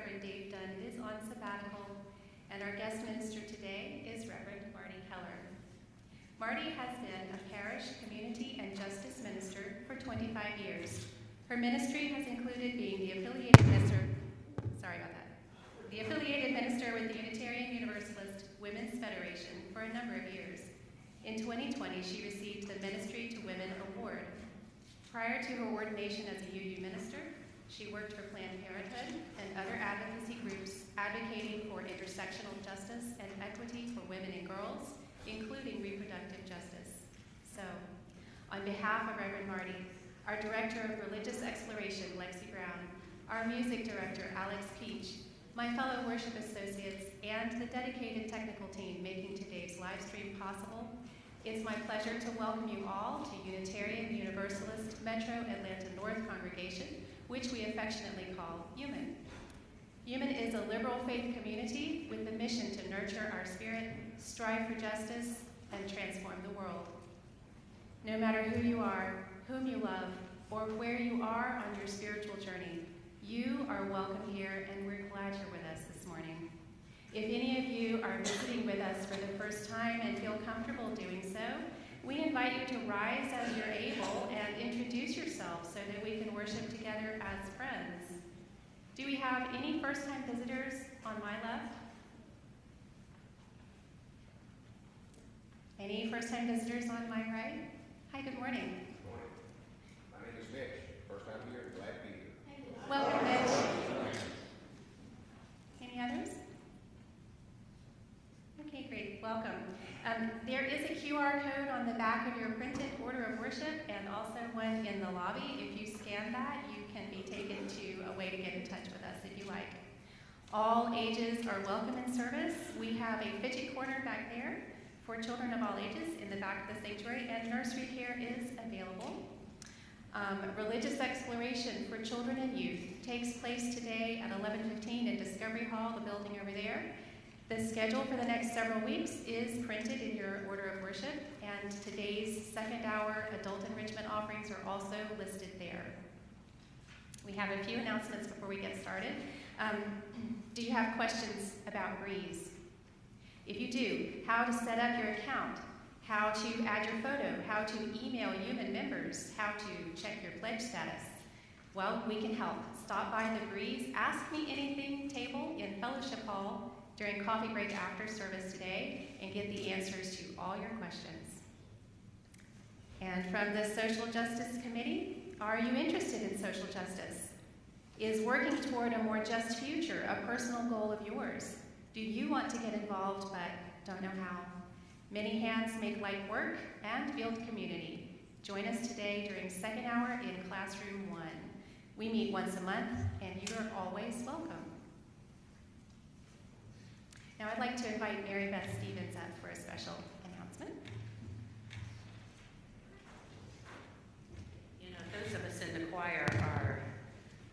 Reverend Dave Dunn is on sabbatical, and our guest minister today is Reverend Marty Keller. Marty has been a parish, community, and justice minister for 25 years. Her ministry has included being the affiliated minister with the Unitarian Universalist Women's Federation for a number of years. In 2020, she received the Ministry to Women Award. Prior to her ordination as a UU minister, she worked for Planned Parenthood and other advocacy groups advocating for intersectional justice and equity for women and girls, including reproductive justice. So, on behalf of Reverend Marty, our Director of Religious Exploration, Lexi Brown, our Music Director, Alex Peach, my fellow worship associates, and the dedicated technical team making today's live stream possible, it's my pleasure to welcome you all to Unitarian Universalist Metro Atlanta North Congregation, which we affectionately call UUMAN. UUMAN is a liberal faith community with the mission to nurture our spirit, strive for justice, and transform the world. No matter who you are, whom you love, or where you are on your spiritual journey, you are welcome here, and we're glad you're with us this morning. If any of you are visiting with us for the first time and feel comfortable doing so, we invite you to rise as you're able and introduce yourself so that we can worship together as friends. Do we have any first-time visitors on my left? Any first-time visitors on my right? Hi, good morning. Good morning. My name is Mitch. First time here, glad to be here. Welcome, Mitch. Any others? Okay, great. Welcome. There is a QR code on the back of your printed order of worship and also one in the lobby. If you scan that, you can be taken to a way to get in touch with us if you like. All ages are welcome in service. We have a fidget corner back there for children of all ages in the back of the sanctuary, and nursery care is available. Religious exploration for children and youth takes place today at 11:15 in Discovery Hall, the building over there. The schedule for the next several weeks is printed in your order of worship, and today's second hour adult enrichment offerings are also listed there. We have a few announcements before we get started. Do you have questions about Breeze? If you do, how to set up your account, how to add your photo, how to email UUMAN members, how to check your pledge status, well, we can help. Stop by the Breeze Ask Me Anything table in Fellowship Hall during coffee break after service today and get the answers to all your questions. And from the Social Justice Committee, are you interested in social justice? Is working toward a more just future a personal goal of yours? Do you want to get involved but don't know how? Many hands make light work and build community. Join us today during second hour in Classroom 1. We meet once a month, and you are always welcome. Now I'd like to invite Mary Beth Stevens up for a special announcement. You know, those of us in the choir are,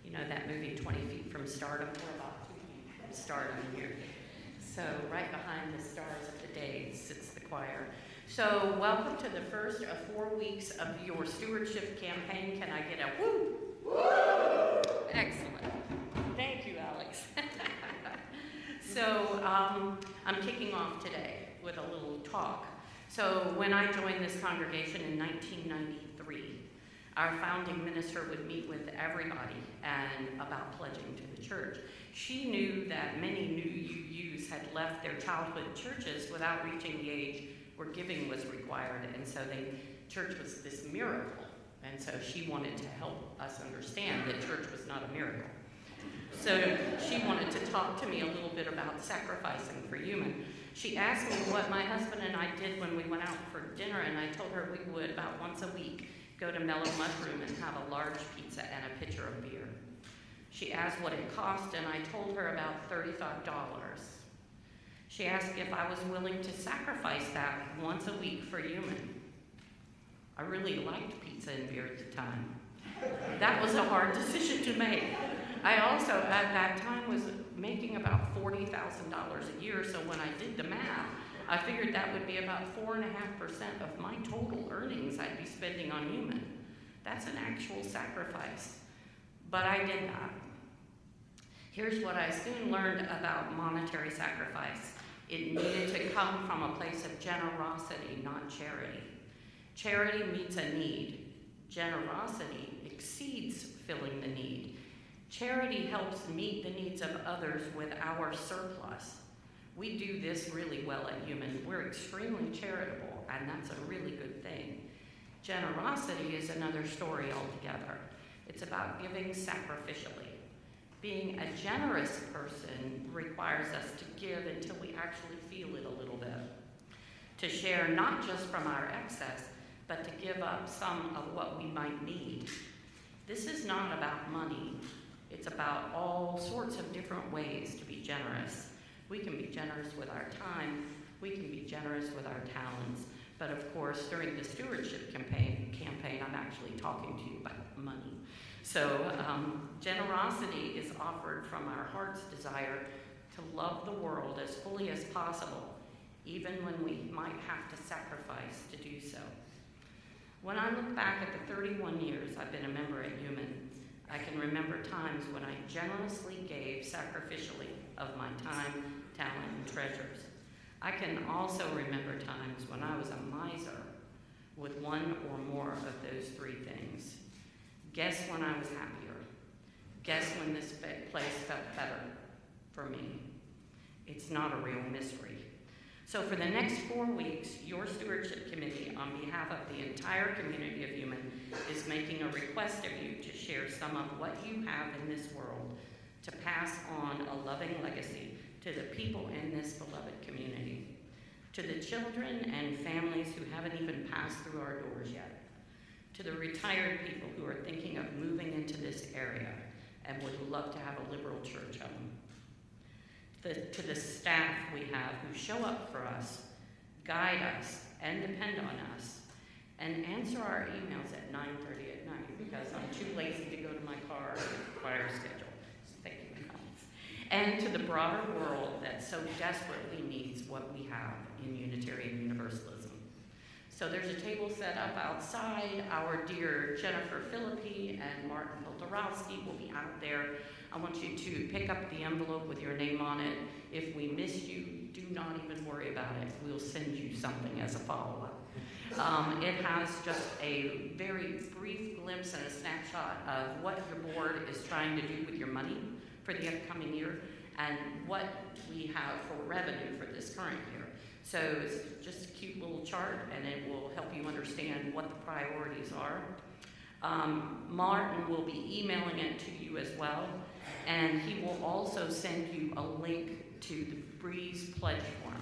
you know, that movie 20 Feet from Stardom. We're about 2 feet from stardom here. So right behind the stars of the day sits the choir. So welcome to the first of 4 weeks of your stewardship campaign. Can I get a woo? Woo! Excellent. Thank you, Alex. So I'm kicking off today with a little talk. So when I joined this congregation in 1993, our founding minister would meet with everybody and about pledging to the church. She knew that many new UUs had left their childhood churches without reaching the age where giving was required, and so church was this miracle. And so she wanted to help us understand that church was not a miracle. So she wanted to talk to me a little bit about sacrificing for UUMAN. She asked me what my husband and I did when we went out for dinner, and I told her we would about once a week go to Mellow Mushroom and have a large pizza and a pitcher of beer. She asked what it cost, and I told her about $35. She asked if I was willing to sacrifice that once a week for UUMAN. I really liked pizza and beer at the time. That was a hard decision to make. I also, at that time, was making about $40,000 a year, so when I did the math, I figured that would be about 4.5% of my total earnings I'd be spending on UUMAN. That's an actual sacrifice. But I did that. Here's what I soon learned about monetary sacrifice. It needed to come from a place of generosity, not charity. Charity meets a need. Generosity exceeds filling the need. Charity helps meet the needs of others with our surplus. We do this really well at UUMAN. We're extremely charitable, and that's a really good thing. Generosity is another story altogether. It's about giving sacrificially. Being a generous person requires us to give until we actually feel it a little bit. To share not just from our excess, but to give up some of what we might need. This is not about money. It's about all sorts of different ways to be generous. We can be generous with our time. We can be generous with our talents. But of course, during the stewardship campaign, I'm actually talking to you about money. So generosity is offered from our heart's desire to love the world as fully as possible, even when we might have to sacrifice to do so. When I look back at the 31 years I've been a member at UUMAN, I can remember times when I generously gave sacrificially of my time, talent, and treasures. I can also remember times when I was a miser with one or more of those three things. Guess when I was happier? Guess when this place felt better for me? It's not a real mystery. So for the next 4 weeks, your stewardship committee, on behalf of the entire community of UUMAN, is making a request of you to share some of what you have in this world to pass on a loving legacy to the people in this beloved community, to the children and families who haven't even passed through our doors yet, to the retired people who are thinking of moving into this area and would love to have a liberal church home, to the staff we have who show up for us, guide us, and depend on us, and answer our emails at 9:30 at night because I'm too lazy to go to my car and choir schedule. So thank you, guys. And to the broader world that so desperately needs what we have in Unitarian Universalism. So there's a table set up outside. Our dear Jennifer Philippi and Martin Poltorowski will be out there. I want you to pick up the envelope with your name on it. If we miss you, do not even worry about it. We'll send you something as a follow-up. It has just a very brief glimpse and a snapshot of what your board is trying to do with your money for the upcoming year and what we have for revenue for this current year. So it's just a cute little chart, and it will help you understand what the priorities are. Martin will be emailing it to you as well, and he will also send you a link to the Breeze Pledge Form.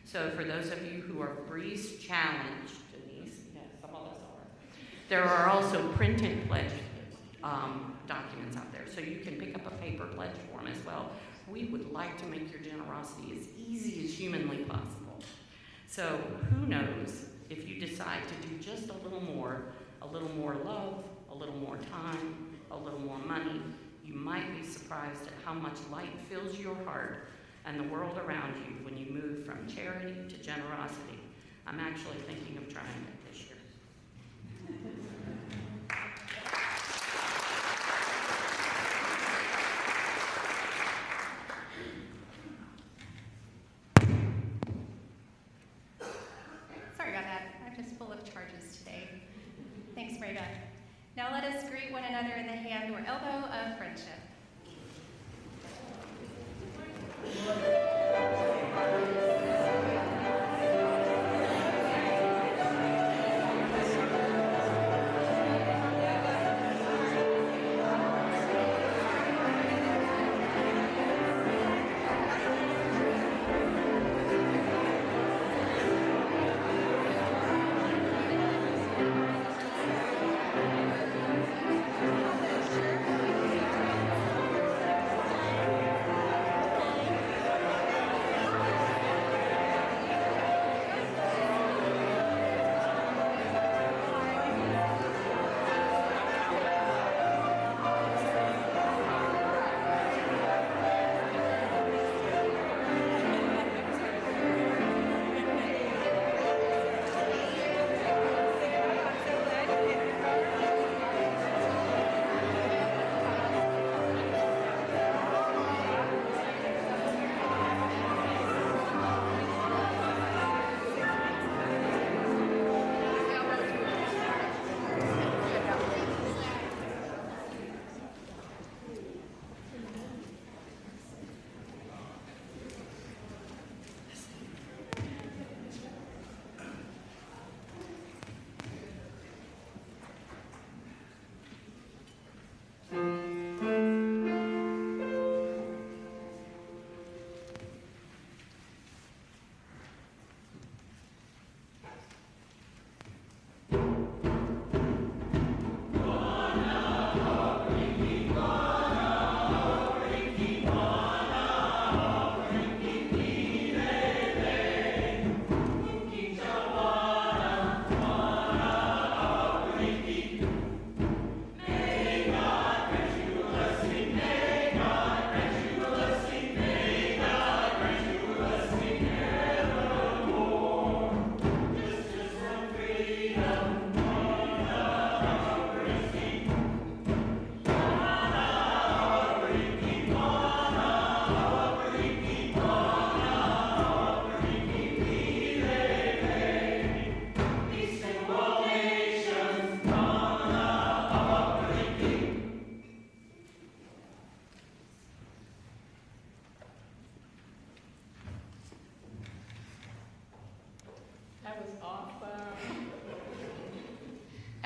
So for those of you who are Breeze challenged, Denise, yes, some of us are, there are also printed pledge documents out there, so you can pick up a paper pledge form as well. We would like to make your generosity as easy as humanly possible. So who knows, if you decide to do just a little more love, a little more time, a little more money, you might be surprised at how much light fills your heart and the world around you when you move from charity to generosity. I'm actually thinking of trying it this year. Sorry about that. I'm just full of charges today. Thanks, Breda. Now let us greet one another in the hand or elbow of friendship.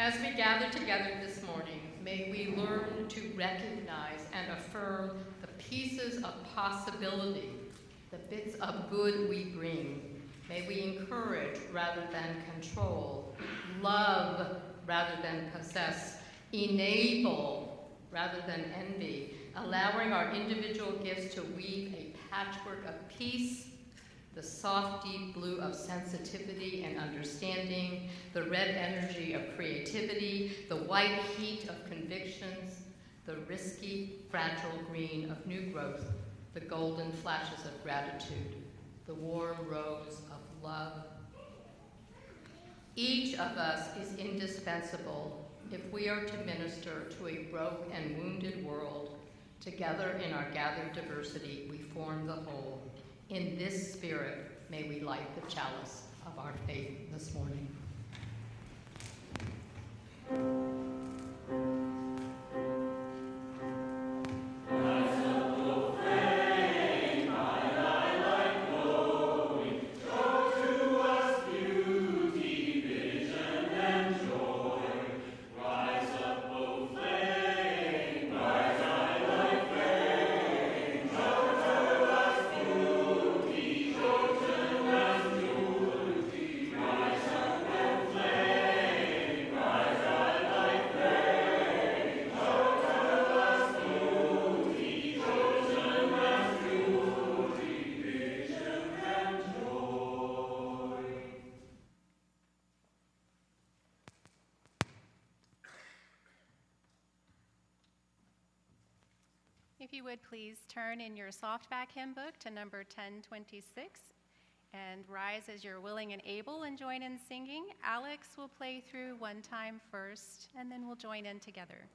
As we gather together this morning, may we learn to recognize and affirm the pieces of possibility, the bits of good we bring. May we encourage rather than control, love rather than possess, enable rather than envy, allowing our individual gifts to weave a patchwork of peace, the soft, deep blue of sensitivity and understanding, the red energy of creativity, the white heat of convictions, the risky, fragile green of new growth, the golden flashes of gratitude, the warm rose of love. Each of us is indispensable if we are to minister to a broke and wounded world. Together in our gathered diversity, we form the whole. In this spirit, may we light the chalice of our faith this morning. If you would please turn in your softback hymn book to number 1026 and rise as you're willing and able and join in singing. Alex will play through one time first, and then we'll join in together.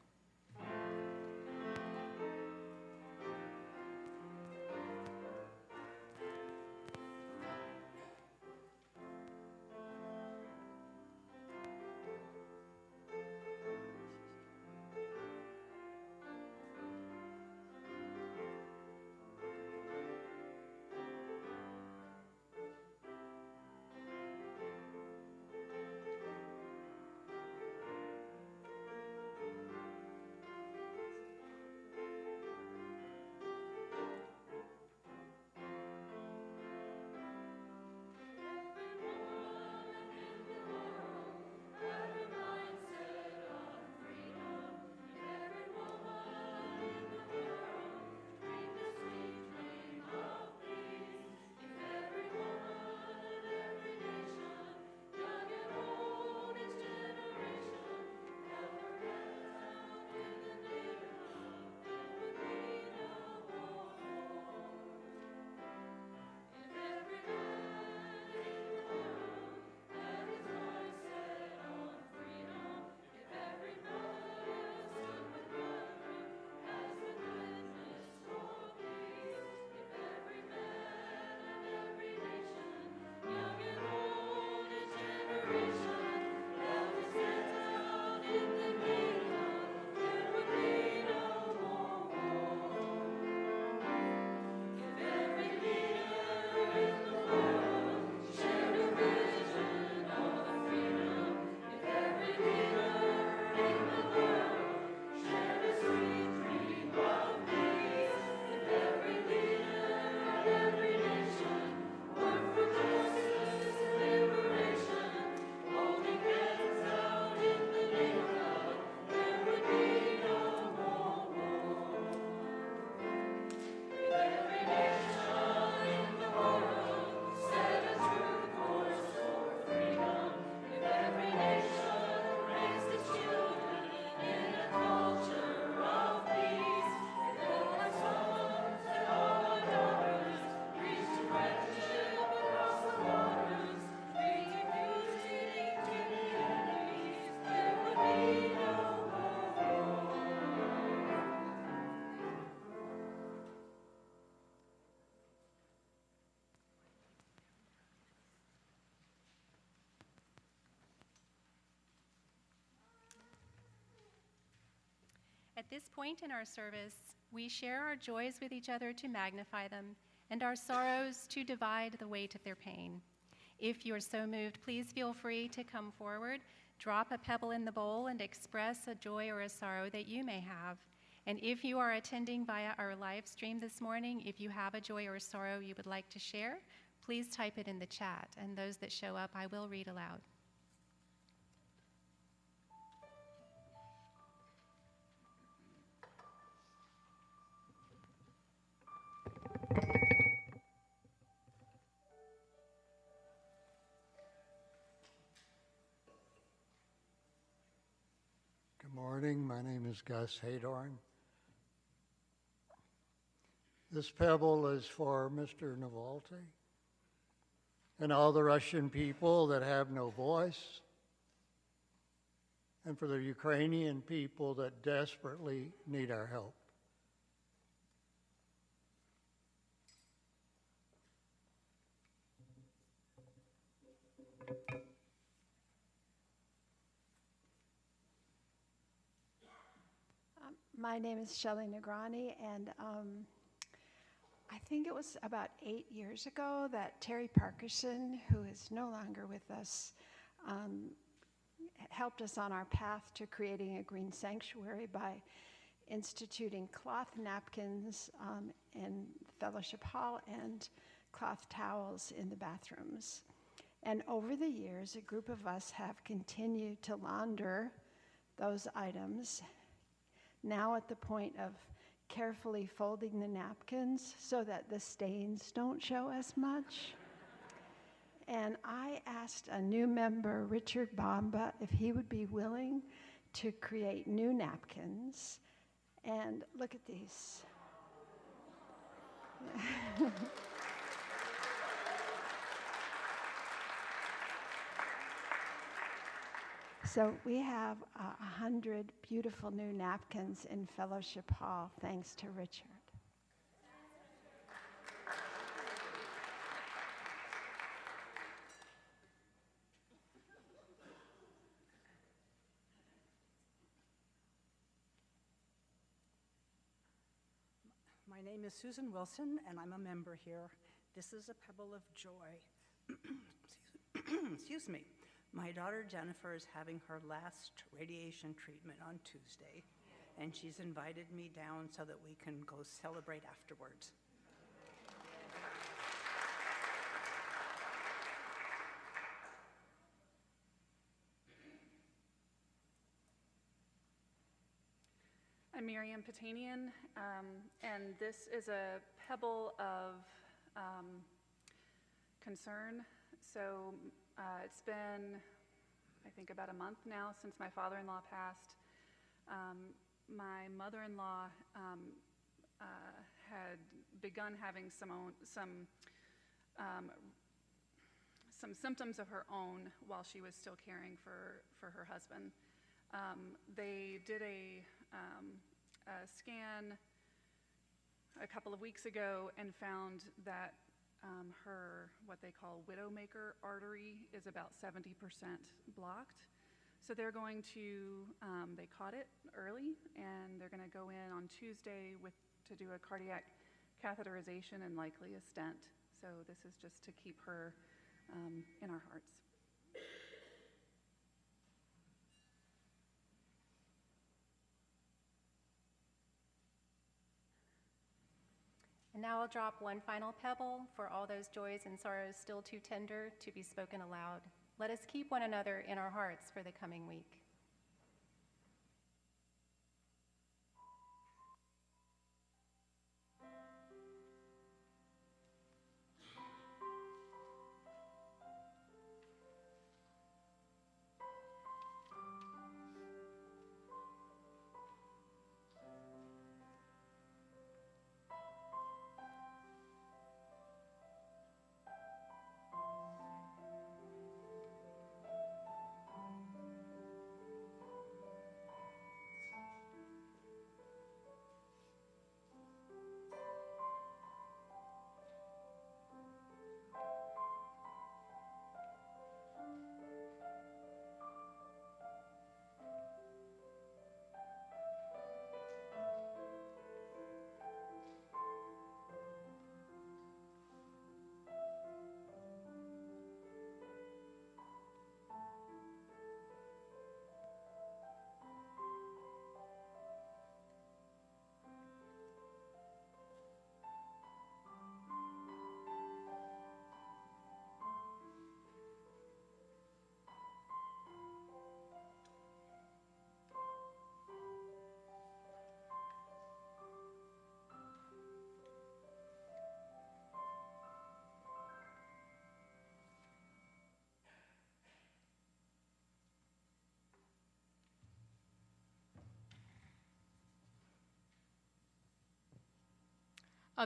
At this point in our service, we share our joys with each other to magnify them, and our sorrows to divide the weight of their pain. If you're so moved, please feel free to come forward Drop a pebble in the bowl and express a joy or a sorrow that you may have. And if you are attending via our live stream this morning, if you have a joy or a sorrow you would like to share, please type it in the chat. And those that show up, I will read aloud. Good morning. My name is Gus Haydorn. This pebble is for Mr. Novalty and all the Russian people that have no voice, and for the Ukrainian people that desperately need our help. My name is Shelley Negrani, and I think it was about 8 years ago that Terry Parkerson, who is no longer with us, helped us on our path to creating a green sanctuary by instituting cloth napkins in fellowship hall and cloth towels in the bathrooms. And over the years, a group of us have continued to launder those items, now at the point of carefully folding the napkins so that the stains don't show as much. And I asked a new member, Richard Bamba, if he would be willing to create new napkins. And look at these. So we have 100 beautiful new napkins in Fellowship Hall, thanks to Richard. My name is Susan Wilson, and I'm a member here. This is a pebble of joy. Excuse me. My daughter Jennifer is having her last radiation treatment on Tuesday, and she's invited me down so that we can go celebrate afterwards. I'm Miriam Patanian, and this is a pebble of concern. So it's been, I think, about a month now since my father-in-law passed. My mother-in-law had begun having some symptoms of her own while she was still caring for her husband. They did a scan a couple of weeks ago and found that her, what they call widowmaker artery, is about 70% blocked. So they're going to, they caught it early, and they're going to go in on Tuesday to do a cardiac catheterization and likely a stent. So this is just to keep her in our hearts. And now I'll drop one final pebble for all those joys and sorrows still too tender to be spoken aloud. Let us keep one another in our hearts for the coming week.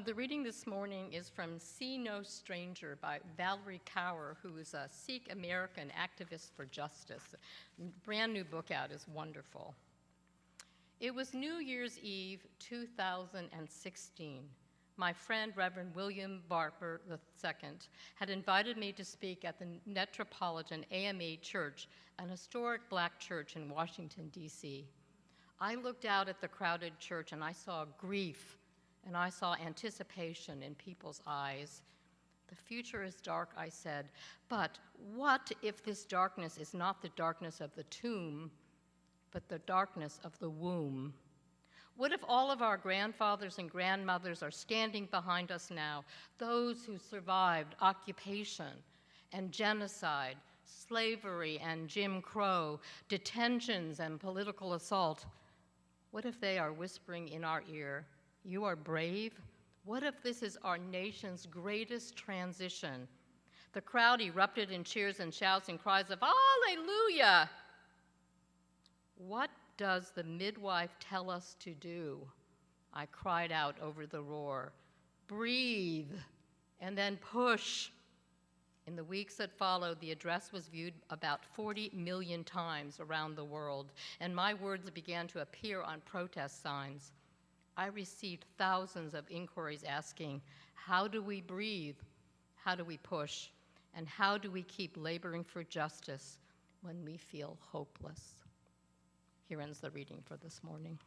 The reading this morning is from See No Stranger by Valerie Cower, who is a Sikh American activist for justice. Brand new book out, is wonderful. It was New Year's Eve 2016. My friend, Reverend William Barber II, had invited me to speak at the Metropolitan AME Church, an historic black church in Washington, D.C. I looked out at the crowded church and I saw grief and I saw anticipation in people's eyes. The future is dark, I said, but what if this darkness is not the darkness of the tomb, but the darkness of the womb? What if all of our grandfathers and grandmothers are standing behind us now, those who survived occupation and genocide, slavery and Jim Crow, detentions and political assault? What if they are whispering in our ear, "You are brave"? What if this is our nation's greatest transition? The crowd erupted in cheers and shouts and cries of "Hallelujah!" What does the midwife tell us to do? I cried out over the roar. Breathe, and then push. In the weeks that followed, the address was viewed about 40 million times around the world, and my words began to appear on protest signs. I received thousands of inquiries asking, how do we breathe? How do we push? And how do we keep laboring for justice when we feel hopeless? Here ends the reading for this morning.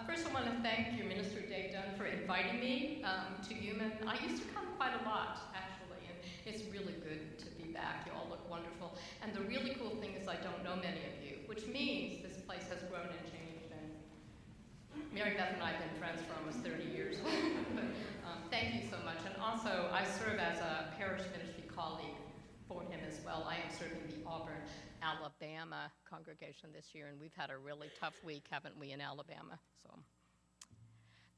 First, I want to thank your Minister Dave Dunn for inviting me to UUMAN. I used to come quite a lot, actually, and it's really good to be back. You all look wonderful. And the really cool thing is I don't know many of you, which means this place has grown and changed. And Mary Beth and I have been friends for almost 30 years. But thank you so much. And also, I serve as a parish ministry colleague for him as well. I am serving the Auburn, Alabama congregation this year, and we've had a really tough week, haven't we, in Alabama? So,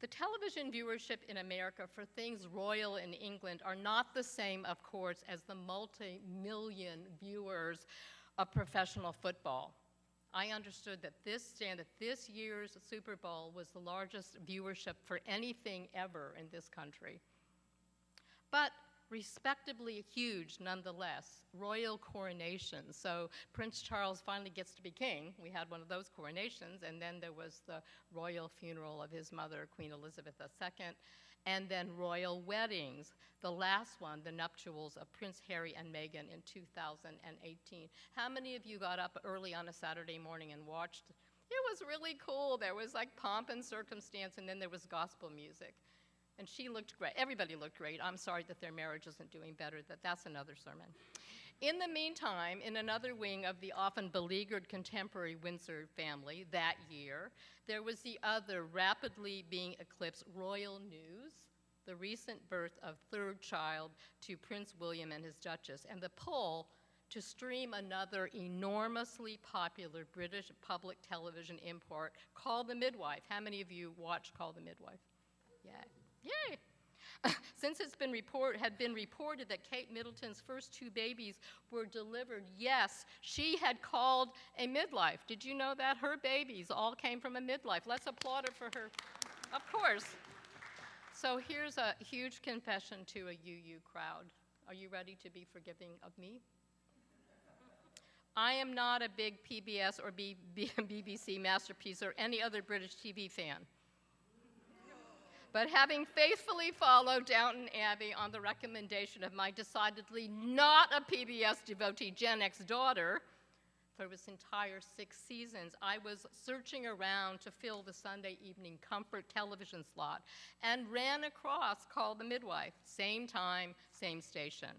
the television viewership in America for things royal in England are not the same, of course, as the multi-million viewers of professional football. I understood that this year's Super Bowl was the largest viewership for anything ever in this country. But respectably huge nonetheless, royal coronations. So Prince Charles finally gets to be king. We had one of those coronations, and then there was the royal funeral of his mother, Queen Elizabeth II, and then royal weddings. The last one, the nuptials of Prince Harry and Meghan in 2018. How many of you got up early on a Saturday morning and watched? It was really cool. There was like pomp and circumstance, and then there was gospel music. And she looked great. Everybody looked great. I'm sorry that their marriage isn't doing better. That's another sermon. In the meantime, in another wing of the often beleaguered contemporary Windsor family that year, there was the other rapidly being eclipsed royal news, the recent birth of third child to Prince William and his Duchess, and the pull to stream another enormously popular British public television import called The Midwife. How many of you watched Call the Midwife? Yeah. Yay! Since had been reported that Kate Middleton's first two babies were delivered, yes, she had called a midwife. Did you know that? Her babies all came from a midwife. Let's applaud her for her, of course. So here's a huge confession to a UU crowd. Are you ready to be forgiving of me? I am not a big PBS or BBC Masterpiece or any other British TV fan. But having faithfully followed Downton Abbey on the recommendation of my decidedly not a PBS devotee Gen X daughter, for its entire 6 seasons, I was searching around to fill the Sunday evening comfort television slot and ran across Call the Midwife, same time, same station.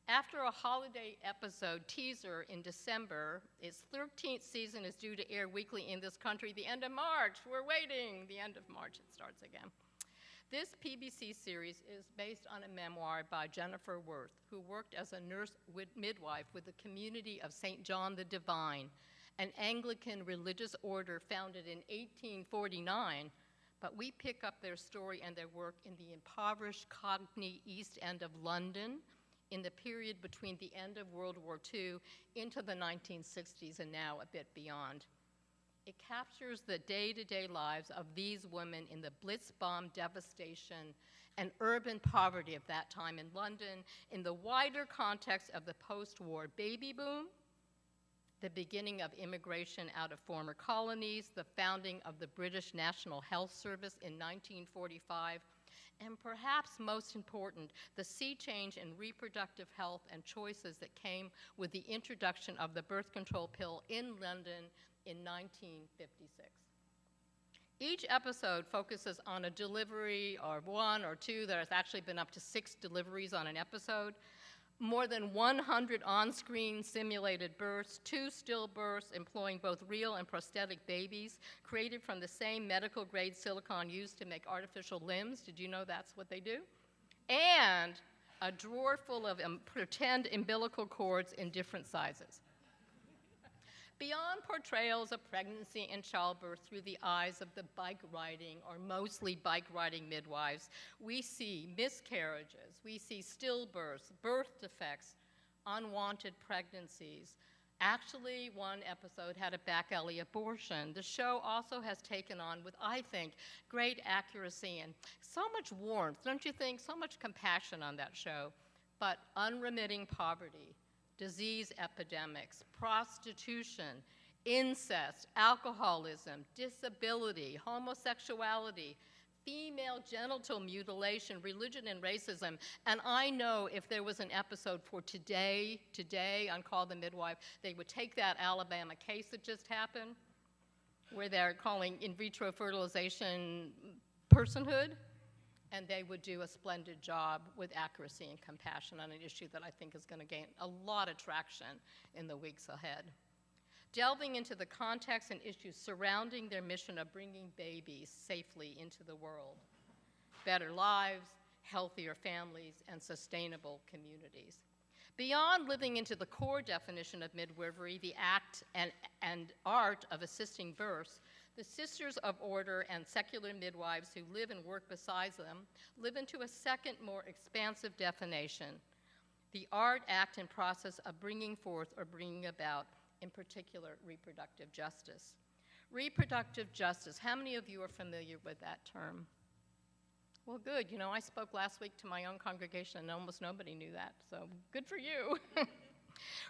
After a holiday episode teaser in December, its 13th season is due to air weekly in this country the end of March. We're waiting. The end of March, it starts again. This PBC series is based on a memoir by Jennifer Worth, who worked as a nurse midwife with the community of St. John the Divine, an Anglican religious order founded in 1849, but we pick up their story and their work in the impoverished Cockney East End of London in the period between the end of World War II into the 1960s and now a bit beyond. It captures the day-to-day lives of these women in the Blitz bomb devastation and urban poverty of that time in London in the wider context of the post-war baby boom, the beginning of immigration out of former colonies, the founding of the British National Health Service in 1945, and perhaps most important, the sea change in reproductive health and choices that came with the introduction of the birth control pill in London in 1956. Each episode focuses on a delivery, or 1 or 2. There's actually been up to 6 deliveries on an episode, more than 100 on-screen simulated births, 2 stillbirths employing both real and prosthetic babies, created from the same medical-grade silicone used to make artificial limbs. Did you know that's what they do? And a drawer full of pretend umbilical cords in different sizes. Beyond portrayals of pregnancy and childbirth through the eyes of the bike-riding or mostly bike-riding midwives, we see miscarriages, we see stillbirths, birth defects, unwanted pregnancies. Actually, one episode had a back alley abortion. The show also has taken on, with, I think, great accuracy and so much warmth, don't you think? So much compassion on that show, but unremitting poverty, disease epidemics, prostitution, incest, alcoholism, disability, homosexuality, female genital mutilation, religion, and racism. And I know if there was an episode for today on Call the Midwife, they would take that Alabama case that just happened, where they're calling in vitro fertilization personhood, and they would do a splendid job with accuracy and compassion on an issue that I think is going to gain a lot of traction in the weeks ahead. Delving into the context and issues surrounding their mission of bringing babies safely into the world, better lives, healthier families, and sustainable communities. Beyond living into the core definition of midwifery, the act and art of assisting births, the Sisters of Order and secular midwives who live and work beside them live into a second, more expansive definition, the art, act, and process of bringing forth or bringing about, in particular, reproductive justice. Reproductive justice, how many of you are familiar with that term? Well, good. You know, I spoke last week to my own congregation and almost nobody knew that, so good for you.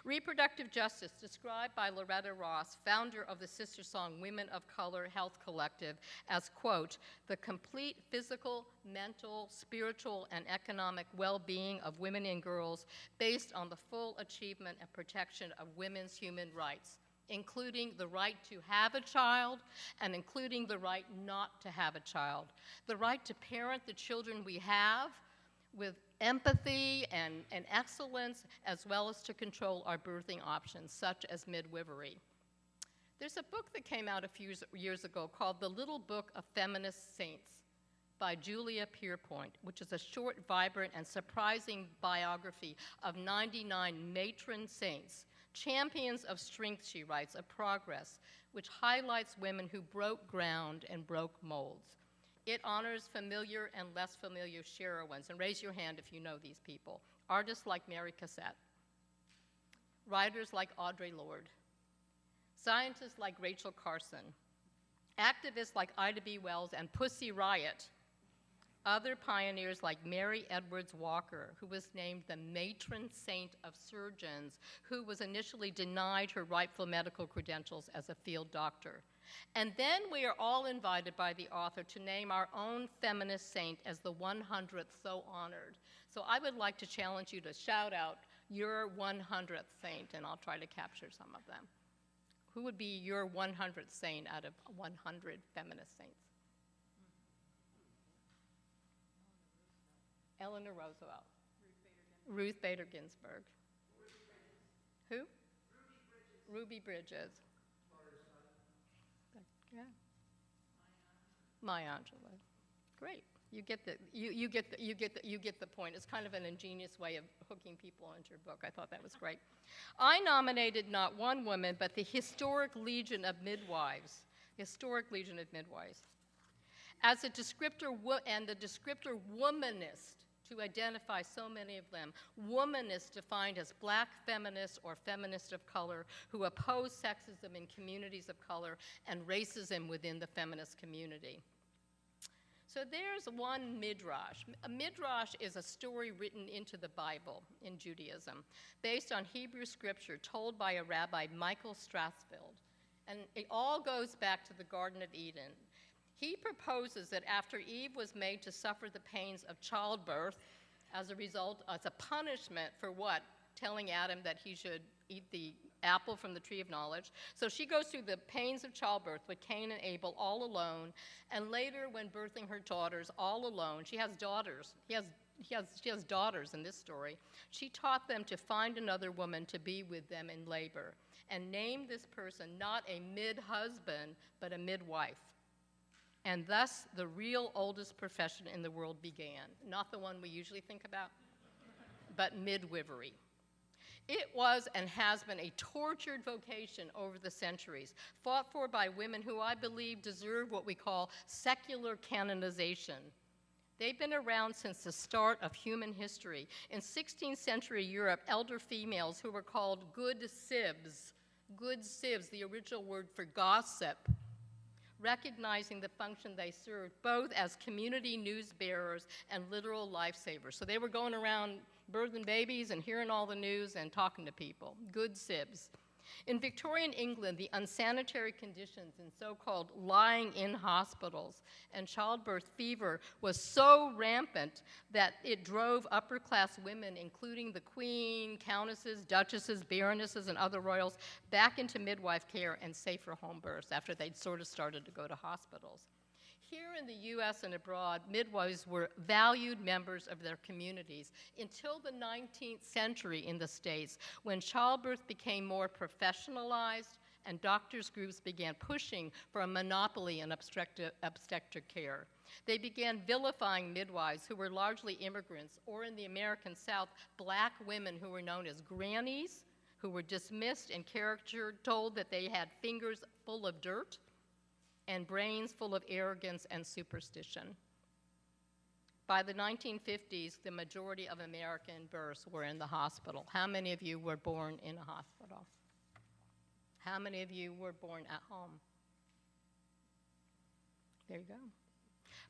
Reproductive justice, described by Loretta Ross, founder of the sister song Women of Color Health Collective, as, quote, the complete physical, mental, spiritual, and economic well-being of women and girls based on the full achievement and protection of women's human rights, including the right to have a child and including the right not to have a child, the right to parent the children we have with empathy and excellence, as well as to control our birthing options, such as midwifery. There's a book that came out a few years ago called The Little Book of Feminist Saints by Julia Pierpoint, which is a short, vibrant, and surprising biography of 99 matron saints, champions of strength, she writes, of progress, which highlights women who broke ground and broke molds. It honors familiar and less familiar heroines, and raise your hand if you know these people. Artists like Mary Cassatt, writers like Audre Lorde, scientists like Rachel Carson, activists like Ida B. Wells and Pussy Riot, Other pioneers like Mary Edwards Walker, who was named the matron saint of surgeons, who was initially denied her rightful medical credentials as a field doctor. And then we are all invited by the author to name our own feminist saint as the 100th so honored. So I would like to challenge you to shout out your 100th saint, and I'll try to capture some of them. Who would be your 100th saint out of 100 feminist saints? Eleanor Roosevelt. Ruth Bader Ginsburg. Who? Ruby Bridges. Yeah. Maya Angelou. Great. You get the point. It's kind of an ingenious way of hooking people into your book. I thought that was great. I nominated not one woman, but the historic legion of midwives. Historic legion of midwives. As a descriptor, and the descriptor womanist, to identify so many of them. Womanist defined as black feminists or feminists of color who oppose sexism in communities of color and racism within the feminist community. So there's one midrash. A midrash is a story written into the Bible in Judaism based on Hebrew scripture told by a rabbi, Michael Strathfield. And it all goes back to the Garden of Eden. He proposes that after Eve was made to suffer the pains of childbirth as a result, as a punishment for what? Telling Adam that he should eat the apple from the tree of knowledge. So she goes through the pains of childbirth with Cain and Abel all alone, and later when birthing her daughters all alone, she has daughters. She has daughters in this story. She taught them to find another woman to be with them in labor, and named this person not a mid-husband, but a midwife. And thus, the real oldest profession in the world began. Not the one we usually think about, but midwifery. It was and has been a tortured vocation over the centuries, fought for by women who I believe deserve what we call secular canonization. They've been around since the start of human history. In 16th century Europe, elder females who were called good sieves, the original word for gossip, recognizing the function they served both as community news bearers and literal lifesavers. So they were going around birthing babies and hearing all the news and talking to people, good sibs. In Victorian England, the unsanitary conditions in so-called lying-in hospitals and childbirth fever was so rampant that it drove upper-class women, including the queen, countesses, duchesses, baronesses, and other royals, back into midwife care and safer home births after they'd sort of started to go to hospitals. Here in the U.S. and abroad, midwives were valued members of their communities until the 19th century in the States, when childbirth became more professionalized and doctors' groups began pushing for a monopoly in obstetric care. They began vilifying midwives who were largely immigrants, or in the American South, black women who were known as grannies, who were dismissed and caricatured, told that they had fingers full of dirt and brains full of arrogance and superstition. By the 1950s, the majority of American births were in the hospital. How many of you were born in a hospital? How many of you were born at home? There you go.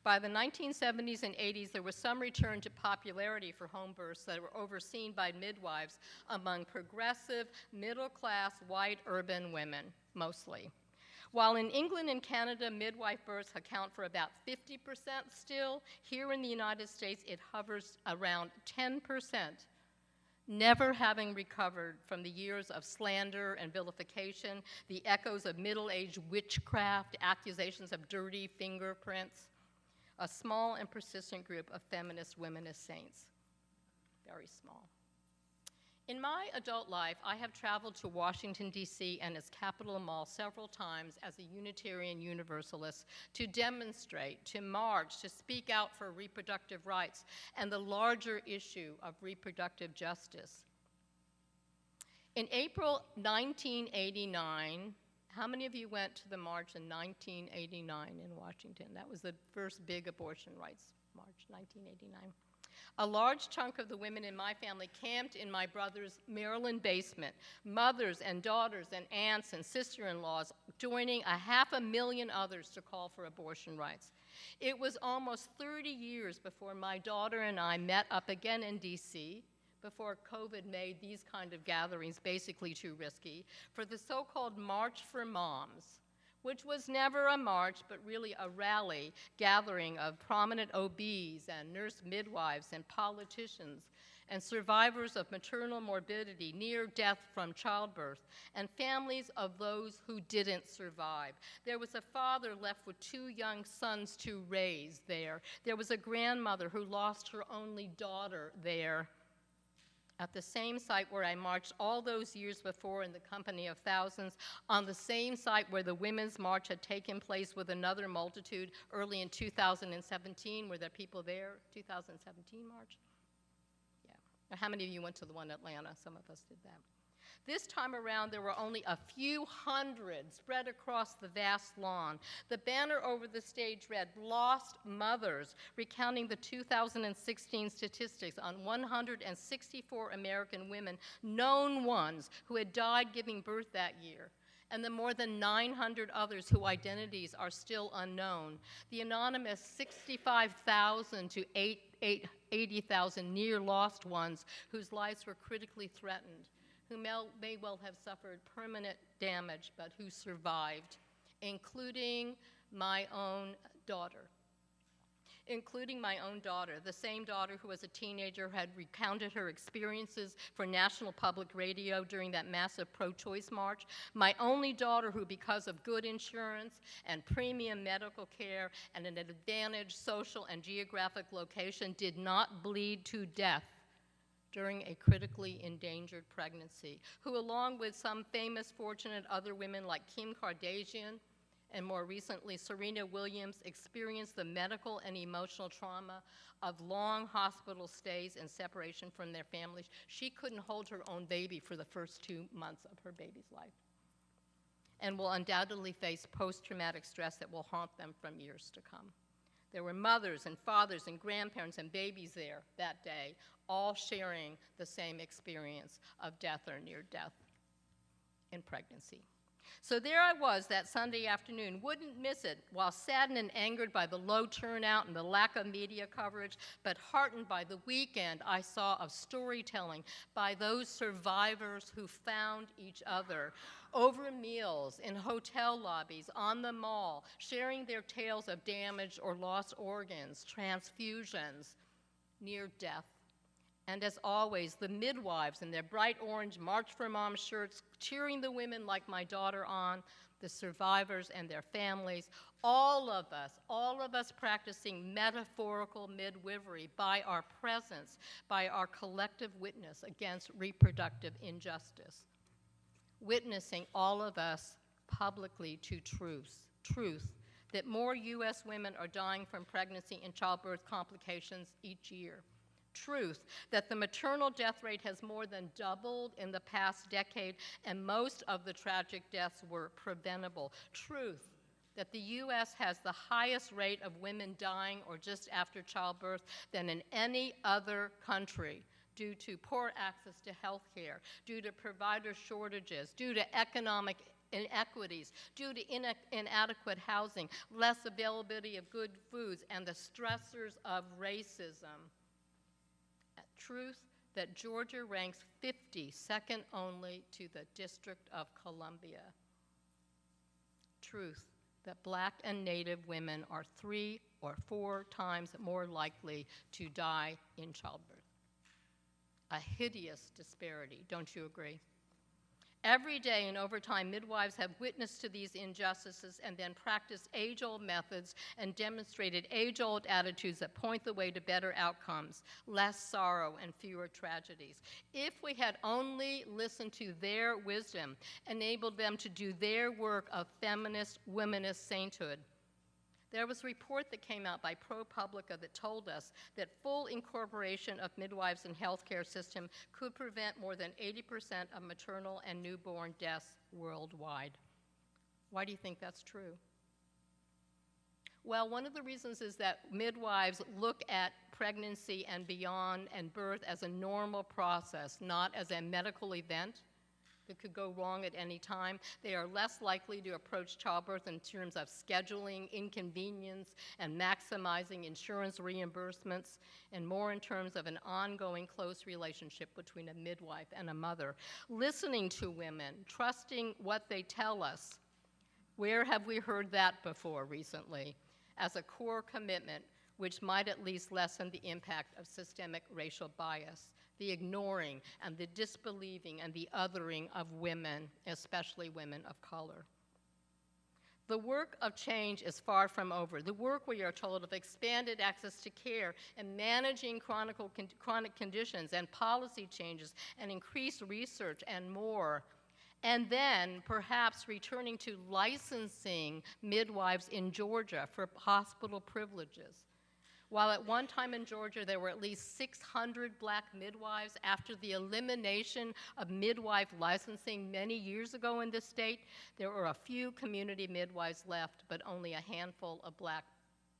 By the 1970s and 80s, there was some return to popularity for home births that were overseen by midwives among progressive, middle-class, white, urban women, mostly. While in England and Canada, midwife births account for about 50% still, here in the United States, it hovers around 10%, never having recovered from the years of slander and vilification, the echoes of middle-aged witchcraft, accusations of dirty fingerprints, a small and persistent group of feminist women as saints, very small. In my adult life, I have traveled to Washington, D.C. and its Capitol Mall several times as a Unitarian Universalist to demonstrate, to march, to speak out for reproductive rights and the larger issue of reproductive justice. In April 1989, how many of you went to the march in 1989 in Washington? That was the first big abortion rights march, 1989. A large chunk of the women in my family camped in my brother's Maryland basement, mothers and daughters and aunts and sister-in-laws joining 500,000 others to call for abortion rights. It was almost 30 years before my daughter and I met up again in DC, before COVID made these kind of gatherings basically too risky, for the so-called March for Moms, which was never a march, but really a rally gathering of prominent OBs and nurse midwives and politicians and survivors of maternal morbidity, near death from childbirth, and families of those who didn't survive. There was a father left with 2 young sons to raise there. There was a grandmother who lost her only daughter there. At the same site where I marched all those years before in the company of thousands, on the same site where the Women's March had taken place with another multitude early in 2017. Were there people there? 2017 march? Yeah. Now, how many of you went to the one in Atlanta? Some of us did that. This time around, there were only a few hundred spread across the vast lawn. The banner over the stage read, "Lost Mothers," recounting the 2016 statistics on 164 American women, known ones, who had died giving birth that year, and the more than 900 others whose identities are still unknown. The anonymous 65,000 to 80,000 near lost ones whose lives were critically threatened, who may well have suffered permanent damage, but who survived, including my own daughter. The same daughter who as a teenager had recounted her experiences for National Public Radio during that massive pro-choice march. My only daughter who, because of good insurance and premium medical care and an advantaged social and geographic location, did not bleed to death during a critically endangered pregnancy, who along with some famous, fortunate other women like Kim Kardashian and more recently Serena Williams, experienced the medical and emotional trauma of long hospital stays and separation from their families. She couldn't hold her own baby for the first 2 months of her baby's life, and will undoubtedly face post-traumatic stress that will haunt them from years to come. There were mothers and fathers and grandparents and babies there that day, all sharing the same experience of death or near death in pregnancy. So there I was that Sunday afternoon, wouldn't miss it, while saddened and angered by the low turnout and the lack of media coverage, but heartened by the weekend I saw of storytelling by those survivors who found each other over meals, in hotel lobbies, on the mall, sharing their tales of damaged or lost organs, transfusions, near death. And as always, the midwives in their bright orange March for Mom shirts, cheering the women like my daughter on, the survivors and their families, all of us practicing metaphorical midwifery by our presence, by our collective witness against reproductive injustice. Witnessing all of us publicly to truth that more U.S. women are dying from pregnancy and childbirth complications each year. Truth that the maternal death rate has more than doubled in the past decade, and most of the tragic deaths were preventable. Truth that the U.S. has the highest rate of women dying or just after childbirth than in any other country, due to poor access to health care, due to provider shortages, due to economic inequities, due to inadequate housing, less availability of good foods, and the stressors of racism. Truth that Georgia ranks 52nd only to the District of Columbia. Truth that Black and Native women are 3 or 4 times more likely to die in childbirth. A hideous disparity, don't you agree? Every day in overtime, midwives have witnessed to these injustices and then practiced age-old methods and demonstrated age-old attitudes that point the way to better outcomes, less sorrow, and fewer tragedies. If we had only listened to their wisdom, enabled them to do their work of feminist, womanist sainthood. There was a report that came out by ProPublica that told us that full incorporation of midwives in healthcare system could prevent more than 80% of maternal and newborn deaths worldwide. Why do you think that's true? Well, one of the reasons is that midwives look at pregnancy and beyond and birth as a normal process, not as a medical event, that could go wrong at any time. They are less likely to approach childbirth in terms of scheduling, inconvenience, and maximizing insurance reimbursements, and more in terms of an ongoing close relationship between a midwife and a mother. Listening to women, trusting what they tell us. Where have we heard that before recently? As a core commitment which might at least lessen the impact of systemic racial bias, the ignoring and the disbelieving and the othering of women, especially women of color. The work of change is far from over. The work, we are told, of expanded access to care and managing chronic conditions and policy changes and increased research and more. And then perhaps returning to licensing midwives in Georgia for hospital privileges. While at one time in Georgia there were at least 600 black midwives, after the elimination of midwife licensing many years ago in this state, there were a few community midwives left, but only a handful of black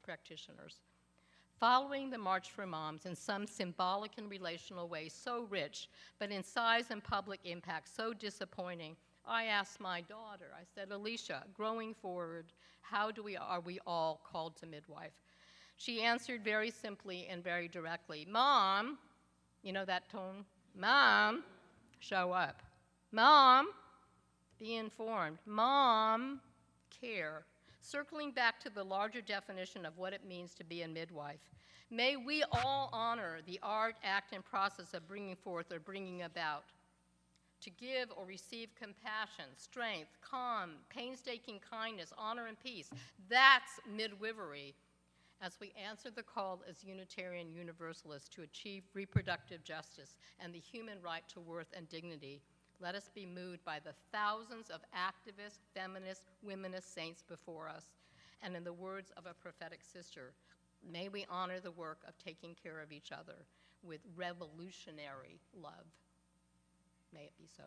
practitioners. Following the March for Moms in some symbolic and relational way so rich, but in size and public impact so disappointing, I asked my daughter, I said, Alicia, growing forward, are we all called to midwife? She answered very simply and very directly, Mom, you know that tone? Mom, show up. Mom, be informed. Mom, care. Circling back to the larger definition of what it means to be a midwife, may we all honor the art, act, and process of bringing forth or bringing about. To give or receive compassion, strength, calm, painstaking kindness, honor, and peace. That's midwifery. As we answer the call as Unitarian Universalists to achieve reproductive justice and the human right to worth and dignity, let us be moved by the thousands of activist, feminist, womanist saints before us. And in the words of a prophetic sister, may we honor the work of taking care of each other with revolutionary love. May it be so.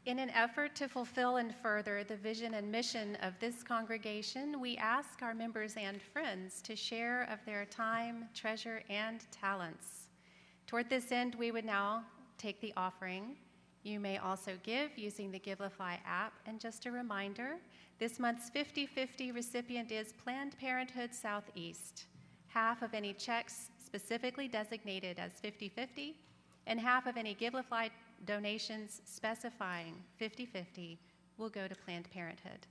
In an effort to fulfill and further the vision and mission of this congregation, we ask our members and friends to share of their time, treasure, and talents. Toward this end, we would now take the offering. You may also give using the Givelify app. And just a reminder, this month's 50-50 recipient is Planned Parenthood Southeast. Half of any checks specifically designated as 50-50, and half of any Givelify donations specifying 50-50 will go to Planned Parenthood.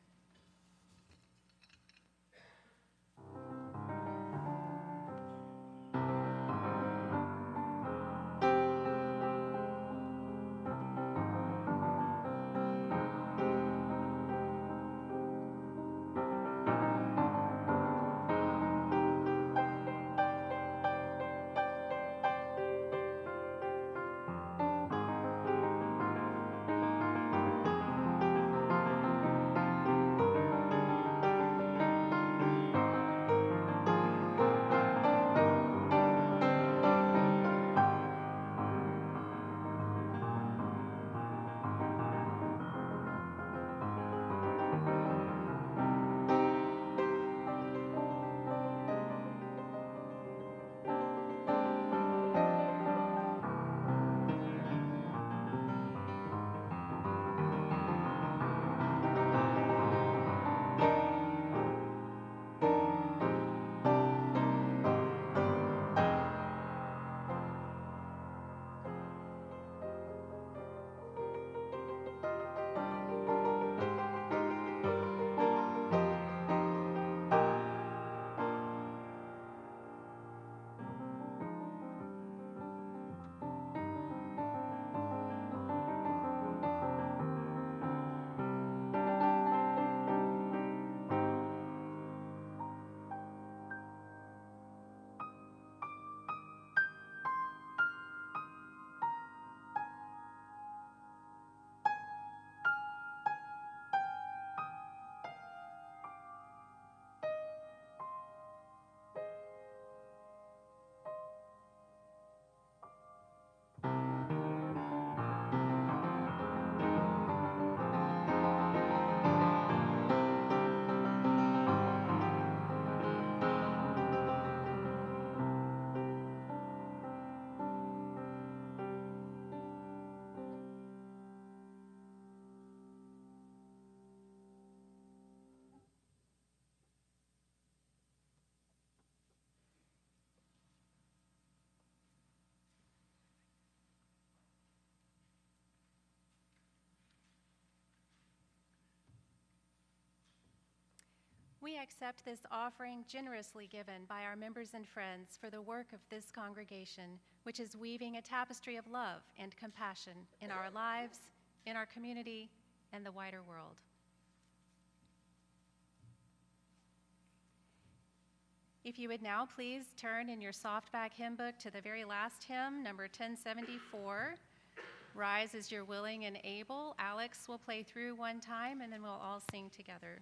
We accept this offering generously given by our members and friends for the work of this congregation, which is weaving a tapestry of love and compassion in our lives, in our community, and the wider world. If you would now please turn in your softback hymn book to the very last hymn, number 1074, Rise as You're Willing and Able. Alex will play through one time, and then we'll all sing together.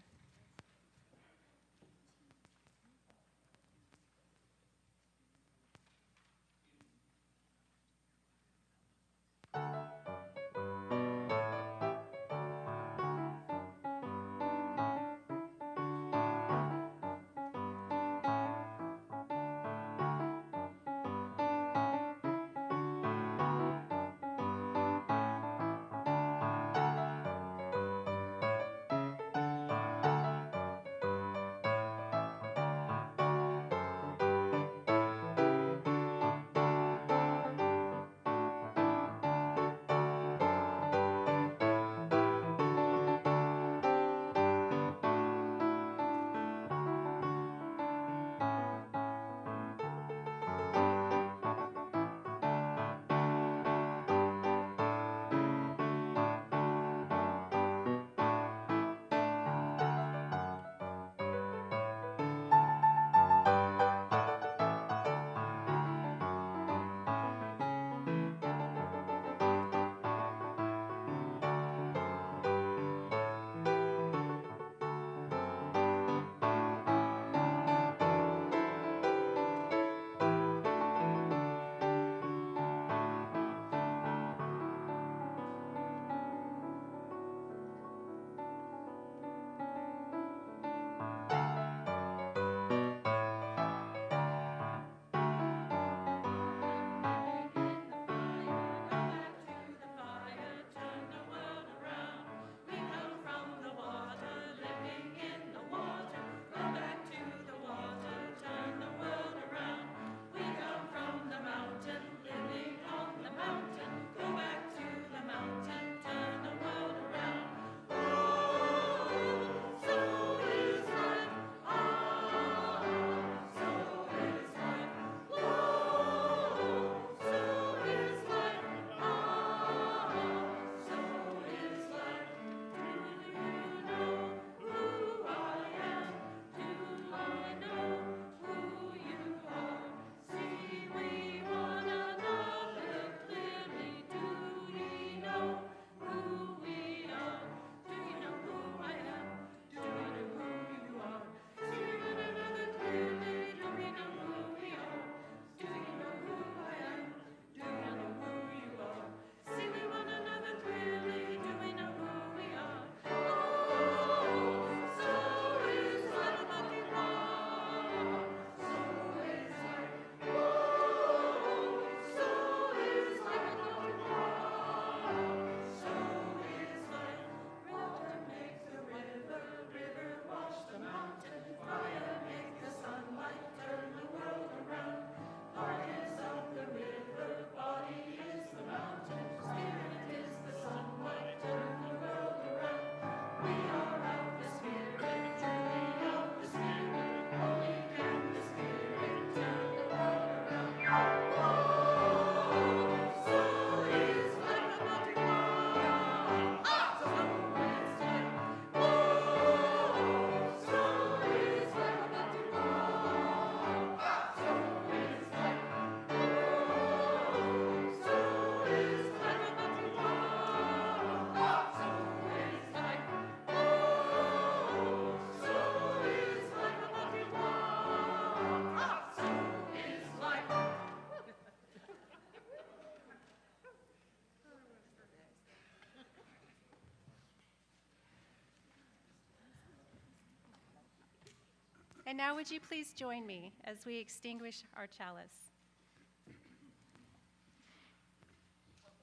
And now would you please join me as we extinguish our chalice?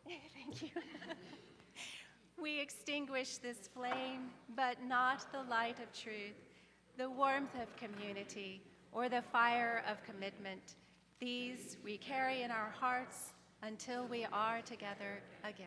Thank you. We extinguish this flame, but not the light of truth, the warmth of community, or the fire of commitment. These we carry in our hearts until we are together again.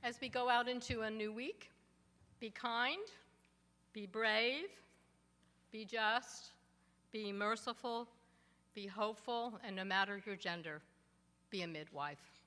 As we go out into a new week, be kind, be brave, be just, be merciful, be hopeful, and no matter your gender, be a midwife.